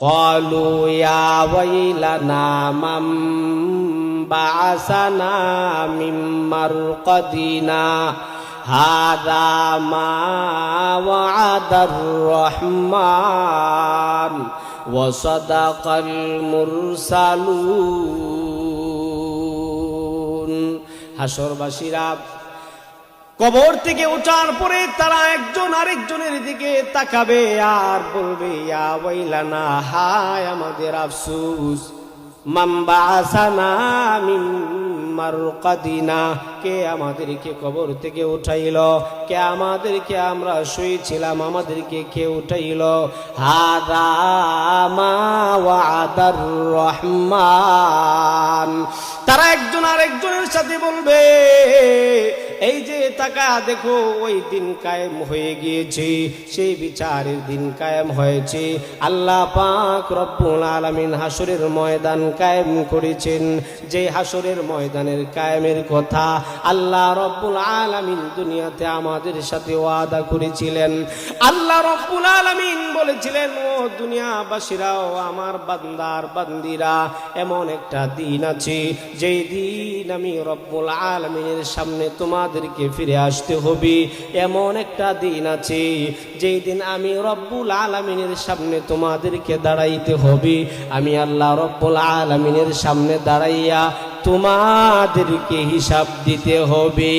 ক্বালু ইয়া ওয়াইলানা মান বা'আসানা মিন মারকাদিনা হাযা মা ওয়া'আদার রহমান ওয়া সাদাকাল মুরসালুন। হাসরবাসীরা কবর থেকে ওঠার পরে তারা একজন আরেকজনের দিকে তাকাবে আর বলবে, ইয়া ওয়াইলানা, হায় আমাদের আফসোস, মান বা'আসানা মিন মারকাদিনা, কে আমাদেরকে কবর থেকে উঠাইল, কে আমাদেরকে, আমরা শুয়েছিলাম আমাদেরকে কে উঠাইল, হাযা মা ওয়া'আদার রহমান। তারা একজন আরেকজনের সাথে বলবে, এই যে তাকা দেখো, ওই দিন কায়েম হয়ে গিয়েছে, সেই বিচারের দিন কায়েম হয়েছে। আল্লাহ পাক রব্বুল আলামিন হাসরের ময়দান কায়েম করেছেন। যে হাসরের ময়দানের কায়েমের কথা আল্লাহ রব্বুল আলামিন দুনিয়াতে আমাদের সাথে ওয়াদা করেছিলেন। আল্লাহ রব্বুল আলামিন বলেছিলেন, ও দুনিয়াবাসীরাও, আমার বান্দার বান্দিরা, এমন একটা দিন আছে যেই দিন আমি রব্বুল আলামিনের সামনে তোমাদেরকে ফিরে আসতে হবে। এমন একটা দিন আছে যেই দিন আমি রব্বুল আলামিনের সামনে তোমাদেরকে দাঁড়াইতে হবে। আমি আল্লাহ রব্বুল আলামিনের সামনে দাঁড়াইয়া তোমাদেরকে হিসাব দিতে হবে।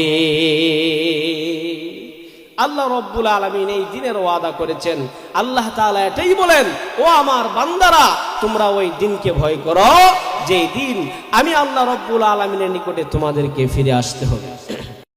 আল্লাহ রব্বুল আলামিন এই দিনের ওয়াদা করেছেন। আল্লাহ তাআলা এটাই বলেন, ও আমার বান্দারা, তোমরা ওই দিনকে ভয় করো যেই দিন আমি আল্লাহ রব্বুল আলামিনের নিকটে তোমাদেরকে ফিরে আসতে হবে।